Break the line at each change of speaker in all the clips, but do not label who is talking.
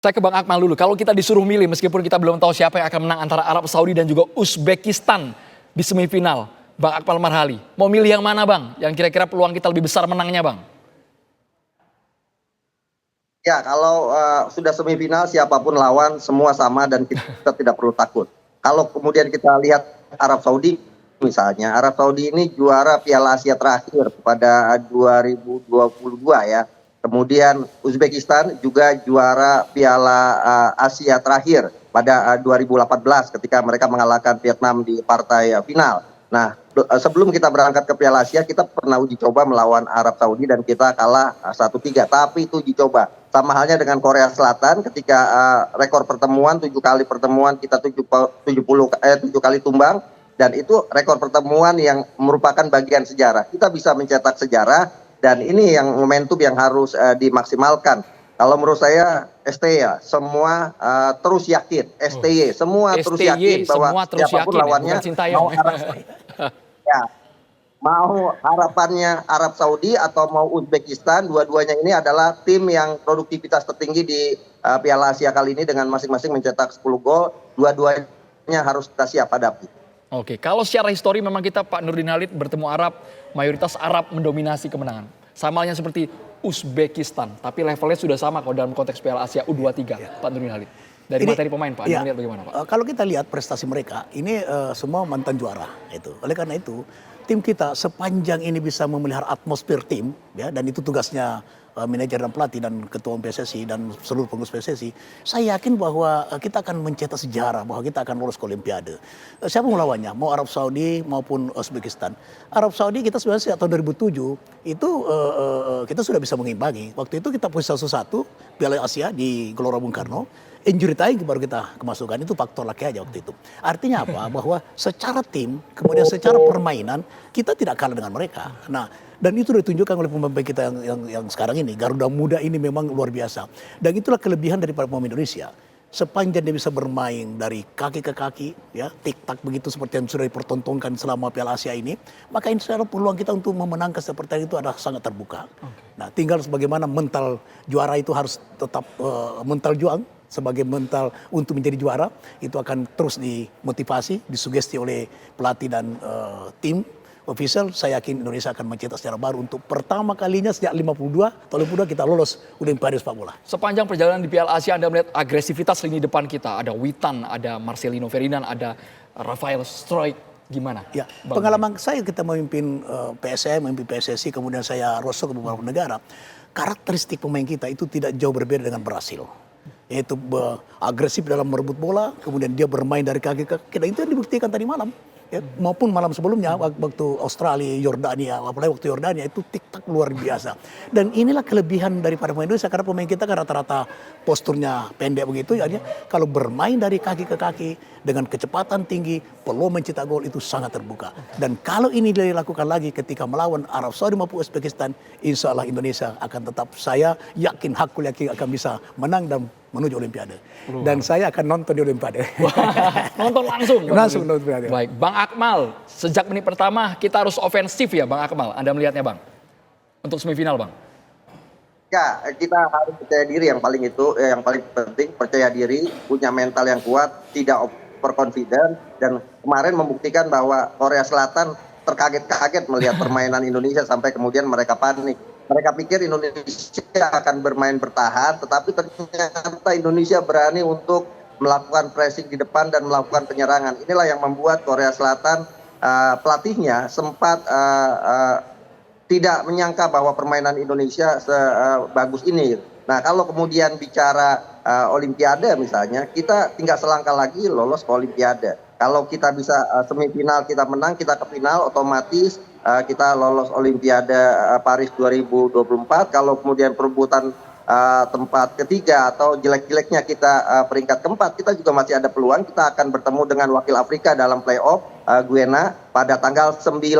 Saya ke Bang Akmal dulu. Kalau kita disuruh milih, meskipun kita belum tahu siapa yang akan menang antara Arab Saudi dan juga Uzbekistan di semifinal, Bang Akmal Marhali, mau milih yang mana Bang? Yang kira-kira peluang kita lebih besar menangnya Bang?
Ya, kalau sudah semifinal siapapun lawan semua sama dan kita tidak perlu takut. Kalau kemudian kita lihat Arab Saudi misalnya, Arab Saudi ini juara Piala Asia terakhir pada 2022 ya. Kemudian Uzbekistan juga juara Piala Asia terakhir pada 2018 ketika mereka mengalahkan Vietnam di partai final. Nah, sebelum kita berangkat ke Piala Asia, kita pernah uji coba melawan Arab Saudi dan kita kalah 1-3. Tapi itu uji coba. Sama halnya dengan Korea Selatan ketika rekor pertemuan 7 kali pertemuan kita 7 kali tumbang, dan itu rekor pertemuan yang merupakan bagian sejarah. Kita bisa mencetak sejarah dan ini yang momentum yang harus dimaksimalkan. Kalau menurut saya STY ya, semua terus yakin, STY, semua
STY,
terus yakin bahwa
semua terus
siapapun
yakin,
lawannya
bukan Sintayong.
ya, mau harapannya Arab Saudi atau mau Uzbekistan, dua-duanya ini adalah tim yang produktivitas tertinggi di Piala Asia kali ini dengan masing-masing mencetak 10 gol. Dua-duanya harus kita siap hadapi.
Oke, kalau secara histori memang kita Pak Nurdin Halid bertemu Arab, mayoritas Arab mendominasi kemenangan. Sama halnya seperti Uzbekistan, tapi levelnya sudah sama kalau dalam konteks Piala Asia U23, ya. Pak Nurdin Halid. Dari materi pemain Pak, Anda lihat bagaimana Pak?
Kalau kita lihat prestasi mereka, ini semua mantan juara. Oleh karena itu, tim kita sepanjang ini bisa memelihara atmosfer tim, ya, dan itu tugasnya manajer dan pelatih dan ketua PSSI dan seluruh pengurus PSSI, saya yakin bahwa kita akan mencetak sejarah bahwa kita akan lolos ke Olimpiade. Siapa melawannya? Mau Arab Saudi maupun Uzbekistan. Arab Saudi kita sebenarnya sejak tahun 2007 itu kita sudah bisa mengimbangi. Waktu itu kita posisi 1-1 Piala Asia di Gelora Bung Karno. Injury time baru kita kemasukan, itu faktor laki aja waktu itu. Artinya apa? Bahwa secara tim, kemudian secara permainan, kita tidak kalah dengan mereka. Nah, dan itu ditunjukkan oleh pemain kita yang sekarang ini. Garuda Muda ini memang luar biasa. Dan itulah kelebihan daripada pemain Indonesia. Sepanjang dia bisa bermain dari kaki ke kaki, ya, tik-tak begitu seperti yang sudah dipertontonkan selama Piala Asia ini, maka insya Allah peluang kita untuk memenangkan seperti itu adalah sangat terbuka. Nah, tinggal sebagaimana mental juara itu harus tetap mental juang, sebagai mental untuk menjadi juara, itu akan terus dimotivasi, disugesti oleh pelatih dan tim official. Saya yakin Indonesia akan mencetak sejarah baru untuk pertama kalinya sejak 52 tahun 52 kita lolos Olimpiade sepak bola.
Sepanjang perjalanan di Piala Asia Anda melihat agresivitas lini depan kita, ada Witan, ada Marcelino Ferdinand, ada Rafael Struijk, gimana?
Ya, pengalaman saya kita memimpin PSM, memimpin PSSI, kemudian saya rosok ke beberapa negara. Karakteristik pemain kita itu tidak jauh berbeda dengan Brasil. Yaitu agresif dalam merebut bola, kemudian dia bermain dari kaki ke kaki, dan itu yang dibuktikan tadi malam. Ya, maupun malam sebelumnya waktu Australia, Yordania, apalagi waktu Yordania itu tik-tak luar biasa. Dan inilah kelebihan daripada pemain Indonesia, karena pemain kita kan rata-rata posturnya pendek begitu, artinya kalau bermain dari kaki ke kaki dengan kecepatan tinggi, peluang mencetak gol itu sangat terbuka. Dan kalau ini dilakukan lagi ketika melawan Arab Saudi maupun Uzbekistan, insya Allah Indonesia akan tetap, saya yakin, hakul yakin akan bisa menang dan menuju Olimpiade. Dan saya akan nonton di Olimpiade.
Nonton langsung?
Langsung nonton Olimpiade.
Baik, Bang Akmal, sejak menit pertama kita harus ofensif ya Bang Akmal. Anda melihatnya Bang? Untuk semifinal Bang?
Ya, kita harus percaya diri, yang paling penting percaya diri, punya mental yang kuat, tidak overconfident, dan kemarin membuktikan bahwa Korea Selatan terkaget-kaget melihat permainan Indonesia sampai kemudian mereka panik. Mereka pikir Indonesia akan bermain bertahan, tetapi ternyata Indonesia berani untuk melakukan pressing di depan dan melakukan penyerangan. Inilah yang membuat Korea Selatan pelatihnya sempat tidak menyangka bahwa permainan Indonesia sebagus ini. Nah, kalau kemudian bicara Olimpiade misalnya, kita tinggal selangkah lagi lolos ke Olimpiade. Kalau kita bisa semifinal kita menang, kita ke final, otomatis kita lolos Olimpiade Paris 2024. Kalau kemudian perebutan tempat ketiga atau jelek-jeleknya kita peringkat keempat, kita juga masih ada peluang. Kita akan bertemu dengan wakil Afrika dalam playoff Guyana pada tanggal 9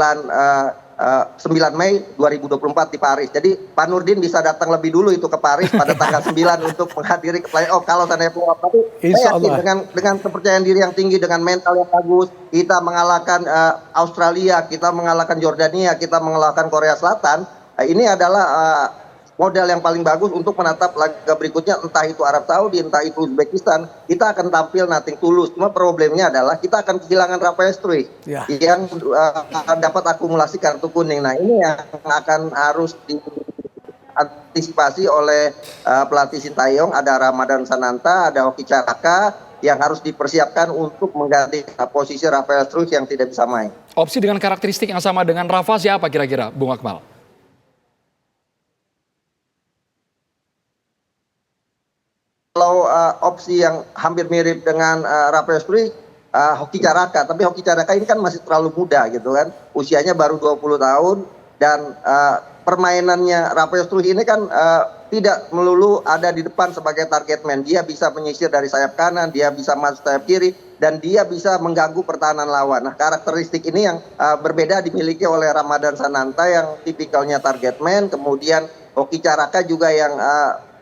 Mei 2024 di Paris. Jadi Pak Nurdin bisa datang lebih dulu itu ke Paris pada tanggal 9 untuk menghadiri ke playoff kalau seandainya playoff. Tapi saya yakin dengan kepercayaan diri yang tinggi, dengan mental yang bagus, kita mengalahkan Australia, kita mengalahkan Yordania, kita mengalahkan Korea Selatan. Ini adalah modal yang paling bagus untuk menatap laga berikutnya, entah itu Arab Saudi, entah itu Uzbekistan. Kita akan tampil nothing tulus. Cuma problemnya adalah kita akan kehilangan Rafael Struijk
Ya.
yang dapat akumulasi kartu kuning. Nah, ini yang akan harus diantisipasi oleh pelatih Sintayong. Ada Ramadan Sananta, ada Hoki Caraka yang harus dipersiapkan untuk mengganti posisi Rafael Struijk yang tidak bisa main.
Opsi dengan karakteristik yang sama dengan Rafa siapa kira-kira, Bung Akmal?
Kalau opsi yang hampir mirip dengan Rafael Struijk, Hoki Caraka, tapi Hoki Caraka ini kan masih terlalu muda gitu kan, usianya baru 20 tahun dan permainannya Rafael Struijk ini kan tidak melulu ada di depan sebagai target man. Dia bisa menyisir dari sayap kanan, dia bisa masuk sayap kiri, dan dia bisa mengganggu pertahanan lawan. Nah, karakteristik ini yang berbeda dimiliki oleh Ramadan Sananta yang tipikalnya target man, kemudian Hoki Caraka juga yang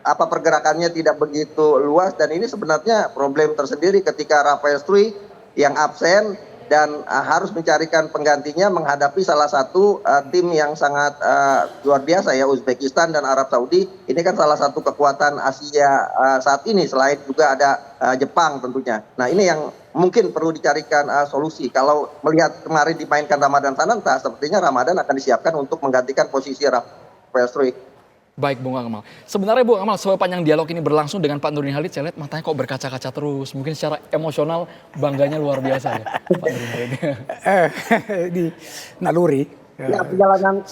pergerakannya tidak begitu luas, dan ini sebenarnya problem tersendiri ketika Rafael Struijk yang absen dan harus mencarikan penggantinya menghadapi salah satu tim yang sangat luar biasa ya, Uzbekistan dan Arab Saudi. Ini kan salah satu kekuatan Asia saat ini, selain juga ada Jepang tentunya. Nah, ini yang mungkin perlu dicarikan solusi. Kalau melihat kemarin dimainkan Ramadan Sananta, sepertinya Ramadan akan disiapkan untuk menggantikan posisi Rafael Struijk.
Baik Bung Akmal. Sebenarnya Bung Akmal, sepanjang dialog ini berlangsung dengan Pak Nurdin Halid, saya lihat matanya kok berkaca-kaca terus. Mungkin secara emosional bangganya luar biasa ya Pak Nurdin Halid.
Di naluri.
Ya, perjalanan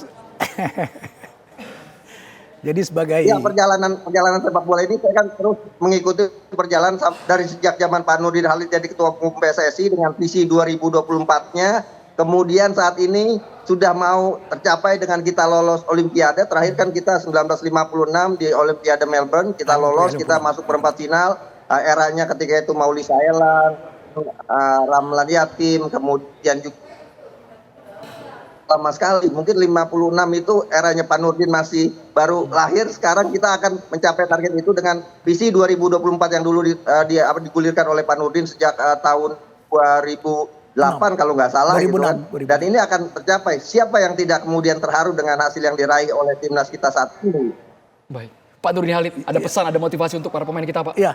Jadi sebagai
perjalanan sepak bola ini saya kan terus mengikuti perjalanan dari sejak zaman Pak Nurdin Halid jadi ketua umum PSSI dengan visi 2024-nya. Kemudian saat ini sudah mau tercapai dengan kita lolos Olimpiade. Terakhir kan kita 1956 di Olimpiade Melbourne, kita lolos, kita masuk perempat final. Eranya ketika itu Mauli Saelan, Ramlan Yatim, kemudian juga lama sekali, mungkin 56 itu eranya Pak Nurdin masih baru lahir. Sekarang kita akan mencapai target itu dengan visi 2024 yang dulu digulirkan oleh Pak Nurdin sejak tahun 2008 kalau nggak salah gitu kan. Dan ini akan tercapai. Siapa yang tidak kemudian terharu dengan hasil yang diraih oleh timnas kita saat ini?
Baik, Pak Nurdin Halid, ada pesan, ada motivasi untuk para pemain kita, Pak?
Ya,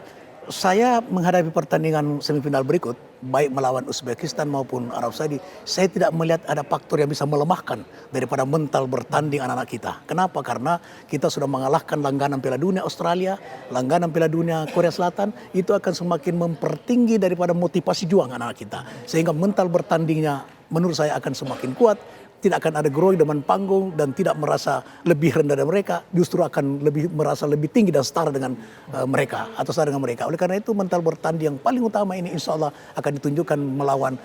saya menghadapi pertandingan semifinal berikut, baik melawan Uzbekistan maupun Arab Saudi, saya tidak melihat ada faktor yang bisa melemahkan daripada mental bertanding anak-anak kita. Kenapa? Karena kita sudah mengalahkan langganan Piala Dunia Australia, langganan Piala Dunia Korea Selatan, itu akan semakin mempertinggi daripada motivasi juang anak-anak kita. Sehingga mental bertandingnya menurut saya akan semakin kuat. Tidak akan ada grogi depan panggung dan tidak merasa lebih rendah dari mereka, justru akan merasa lebih tinggi dan setara dengan mereka atau setara dengan mereka. Oleh karena itu mental bertanding yang paling utama ini insya Allah akan ditunjukkan melawan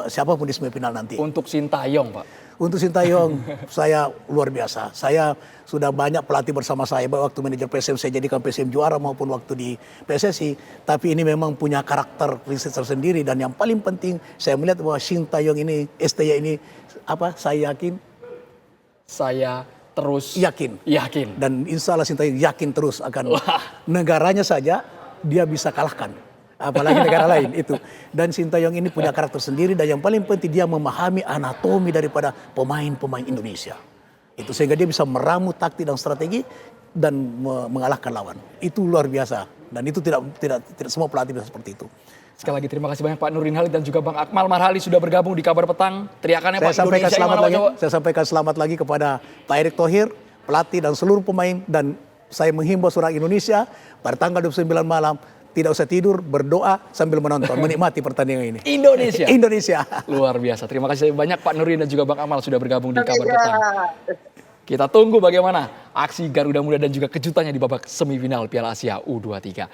siapapun di semifinal nanti.
Untuk Sintayong, Pak.
Untuk Sintayong saya luar biasa. Saya sudah banyak pelatih bersama saya, baik waktu manajer PSM saya jadikan PSM juara maupun waktu di PSSI. Tapi ini memang punya karakter prinsip tersendiri, dan yang paling penting saya melihat bahwa Sintayong ini, STY ini saya
terus
yakin. Dan insya Allah Sintayong yakin terus akan negaranya saja dia bisa kalahkan, apalagi negara lain itu. Dan Sintayong ini punya karakter sendiri, dan yang paling penting dia memahami anatomi daripada pemain-pemain Indonesia. Itu sehingga dia bisa meramu taktik dan strategi dan mengalahkan lawan. Itu luar biasa, dan itu tidak semua pelatih bisa seperti itu.
Sekali lagi terima kasih banyak Pak Nurdin Halid dan juga Bang Akmal Marhali sudah bergabung di Kabar Petang. Teriakannya Pak Indonesia
Saya sampaikan selamat lagi kepada Pak Erick Thohir, pelatih dan seluruh pemain, dan saya menghimbau seluruh Indonesia pada tanggal 29 malam tidak usah tidur, berdoa sambil menonton, menikmati pertandingan ini. Indonesia.
Luar biasa. Terima kasih banyak Pak Nurdin dan juga Bang Akmal sudah bergabung di Kabar Petang. Kita tunggu bagaimana aksi Garuda Muda dan juga kejutannya di babak semifinal Piala Asia U23.